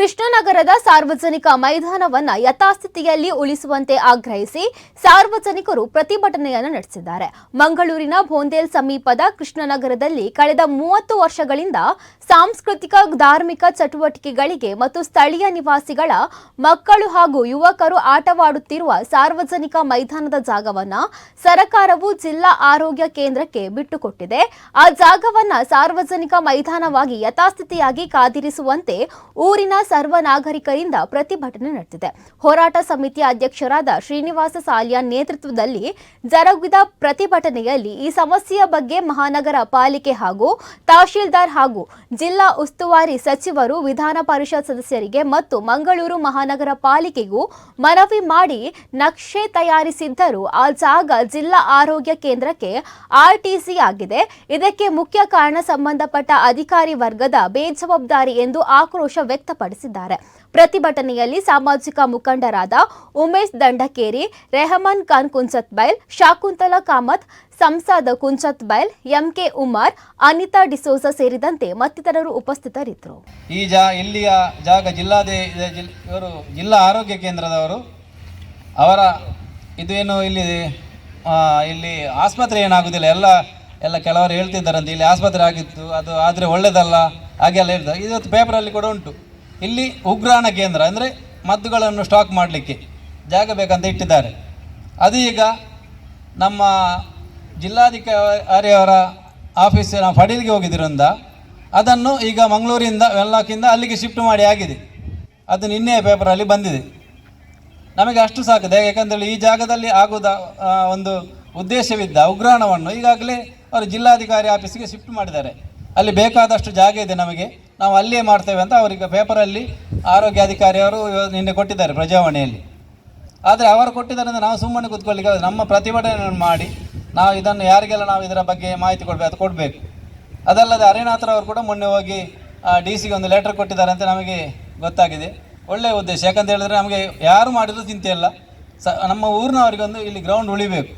ಕೃಷ್ಣನಗರದ ಸಾರ್ವಜನಿಕ ಮೈದಾನವನ್ನ ಯಥಾಸ್ಥಿತಿಯಲ್ಲಿ ಉಳಿಸುವಂತೆ ಆಗ್ರಹಿಸಿ ಸಾರ್ವಜನಿಕರು ಪ್ರತಿಭಟನೆಯನ್ನು ನಡೆಸಿದ್ದಾರೆ. ಮಂಗಳೂರಿನ ಭೋಂದೇಲ್ ಸಮೀಪದ ಕೃಷ್ಣನಗರದಲ್ಲಿ ಕಳೆದ 30 ವರ್ಷಗಳಿಂದ ಸಾಂಸ್ಕೃತಿಕ ಧಾರ್ಮಿಕ ಚಟುವಟಿಕೆಗಳಿಗೆ ಮತ್ತು ಸ್ಥಳೀಯ ನಿವಾಸಿಗಳ ಮಕ್ಕಳು ಹಾಗೂ ಯುವಕರು ಆಟವಾಡುತ್ತಿರುವ ಸಾರ್ವಜನಿಕ ಮೈದಾನದ ಜಾಗವನ್ನ ಸರ್ಕಾರವು ಜಿಲ್ಲಾ ಆರೋಗ್ಯ ಕೇಂದ್ರಕ್ಕೆ ಬಿಟ್ಟುಕೊಟ್ಟಿದೆ. ಆ ಜಾಗವನ್ನ ಸಾರ್ವಜನಿಕ ಮೈದಾನವಾಗಿ ಯಥಾಸ್ಥಿತಿಯಾಗಿ ಕಾದಿರಿಸುವಂತೆ ಊರಿನ ಸರ್ವ ನಾಗರಿಕರಿಂದ ಪ್ರತಿಭಟನೆ ನಡೆದಿದೆ. ಹೋರಾಟ ಸಮಿತಿಯ ಅಧ್ಯಕ್ಷರಾದ ಶ್ರೀನಿವಾಸ ಸಾಲ್ಯಾನ್ ನೇತೃತ್ವದಲ್ಲಿ ಜರುಗಿದ ಪ್ರತಿಭಟನೆಯಲ್ಲಿ ಈ ಸಮಸ್ಯೆಯ ಬಗ್ಗೆ ಮಹಾನಗರ ಪಾಲಿಕೆ ಹಾಗೂ ತಹಶೀಲ್ದಾರ್ ಹಾಗೂ ಜಿಲ್ಲಾ ಉಸ್ತುವಾರಿ ಸಚಿವರು ವಿಧಾನ ಪರಿಷತ್ ಸದಸ್ಯರಿಗೆ ಮತ್ತು ಮಂಗಳೂರು ಮಹಾನಗರ ಪಾಲಿಕೆಗೂ ಮನವಿ ಮಾಡಿ ನಕ್ಷೆ ತಯಾರಿಸಿದ್ದರೂ ಆ ಜಾಗ ಜಿಲ್ಲಾ ಆರೋಗ್ಯ ಕೇಂದ್ರಕ್ಕೆ ಆರ್ಟಿಸಿ ಆಗಿದೆ. ಇದಕ್ಕೆ ಮುಖ್ಯ ಕಾರಣ ಸಂಬಂಧಪಟ್ಟ ಅಧಿಕಾರಿ ವರ್ಗದ ಬೇಜವಾಬ್ದಾರಿ ಎಂದು ಆಕ್ರೋಶ ವ್ಯಕ್ತಪಡಿಸಿದ್ದಾರೆ. ಪ್ರತಿಭಟನೆಯಲ್ಲಿ ಸಾಮಾಜಿಕ ಮುಖಂಡರಾದ ಉಮೇಶ್ ದಂಡಕೇರಿ, ರೆಹಮಾನ್ ಖಾನ್ ಕುಂಚತ್ಬೈಲ್, ಶಾಕುಂತಲಾ ಕಾಮತ್, ಸಂಸದ ಕುಂಚತ್ಬೈಲ್, ಎಂಕೆ ಉಮರ್, ಅನಿತಾ ಡಿಸೋಜ ಸೇರಿದಂತೆ ಮತ್ತಿತರರು ಉಪಸ್ಥಿತರಿದ್ದರು. ಈ ಇಲ್ಲಿಯ ಜಾಗ ಇವರು ಜಿಲ್ಲಾ ಆರೋಗ್ಯ ಕೇಂದ್ರದವರು ಅವರ ಇದೇನು ಇಲ್ಲಿ ಆಸ್ಪತ್ರೆ ಏನಾಗುದಿಲ್ಲ, ಎಲ್ಲ ಕೆಲವರು ಹೇಳ್ತಿದ್ದಾರಂತೆ ಇಲ್ಲಿ ಆಸ್ಪತ್ರೆ ಆಗಿತ್ತು, ಅದು ಆದರೆ ಒಳ್ಳೆಯದಲ್ಲ ಹಾಗೆಲ್ಲ ಹೇಳ್ತಾರೆ. ಇವತ್ತು ಪೇಪರಲ್ಲಿ ಕೂಡ ಉಂಟು. ಇಲ್ಲಿ ಉಗ್ರಾಣ ಕೇಂದ್ರ ಅಂದರೆ ಮದ್ದುಗಳನ್ನು ಸ್ಟಾಕ್ ಮಾಡಲಿಕ್ಕೆ ಜಾಗ ಬೇಕಂತ ಇಟ್ಟಿದ್ದಾರೆ. ಅದು ಈಗ ನಮ್ಮ ಜಿಲ್ಲಾಧಿಕಾರಿಯವರ ಆಫೀಸ್ ನಾವು ಫಡೀಲ್ಗೆ ಹೋಗಿದ್ದರಿಂದ ಅದನ್ನು ಈಗ ಮಂಗಳೂರಿಂದ ವೆಲ್ಲಾಕಿಂದ ಅಲ್ಲಿಗೆ ಶಿಫ್ಟ್ ಮಾಡಿ ಆಗಿದೆ. ಅದು ನಿನ್ನೆ ಪೇಪರಲ್ಲಿ ಬಂದಿದೆ. ನಮಗೆ ಅಷ್ಟು ಸಾಕಿದೆ, ಯಾಕಂದರೆ ಈ ಜಾಗದಲ್ಲಿ ಆಗುವುದ ಒಂದು ಉದ್ದೇಶವಿದ್ದ ಉಗ್ರಾಣವನ್ನು ಈಗಾಗಲೇ ಅವರು ಜಿಲ್ಲಾಧಿಕಾರಿ ಆಫೀಸಿಗೆ ಶಿಫ್ಟ್ ಮಾಡಿದ್ದಾರೆ. ಅಲ್ಲಿ ಬೇಕಾದಷ್ಟು ಜಾಗ ಇದೆ, ನಮಗೆ ನಾವು ಅಲ್ಲಿಯೇ ಮಾಡ್ತೇವೆ ಅಂತ ಅವರಿಗೆ ಪೇಪರಲ್ಲಿ ಆರೋಗ್ಯಾಧಿಕಾರಿಯವರು ನಿನ್ನೆ ಕೊಟ್ಟಿದ್ದಾರೆ ಪ್ರಜಾವಾಣಿಯಲ್ಲಿ. ಆದರೆ ಅವರು ಕೊಟ್ಟಿದ್ದಾರೆ ನಾವು ಸುಮ್ಮನೆ ಕೂತ್ಕೊಳ್ಳಿಕ್ಕೆ ನಮ್ಮ ಪ್ರತಿಭಟನೆಯನ್ನು ಮಾಡಿ ನಾವು ಇದನ್ನು ಯಾರಿಗೆಲ್ಲ ನಾವು ಇದರ ಬಗ್ಗೆ ಮಾಹಿತಿ ಕೊಡಬೇಕು ಅದು ಕೊಡಬೇಕು. ಅದಲ್ಲದೆ ಅರೇನಾಥ್ ಅವರು ಕೂಡ ಮೊನ್ನೆ ಹೋಗಿ DC ಒಂದು ಲೆಟರ್ ಕೊಟ್ಟಿದ್ದಾರೆ ಅಂತ ನಮಗೆ ಗೊತ್ತಾಗಿದೆ. ಒಳ್ಳೆಯ ಉದ್ದೇಶ, ಯಾಕಂತ ಹೇಳಿದ್ರೆ ನಮಗೆ ಯಾರು ಮಾಡಿದರೂ ಚಿಂತೆ ಇಲ್ಲ, ನಮ್ಮ ಊರಿನವರಿಗೊಂದು ಇಲ್ಲಿ ಗ್ರೌಂಡ್ ಉಳಿಬೇಕು.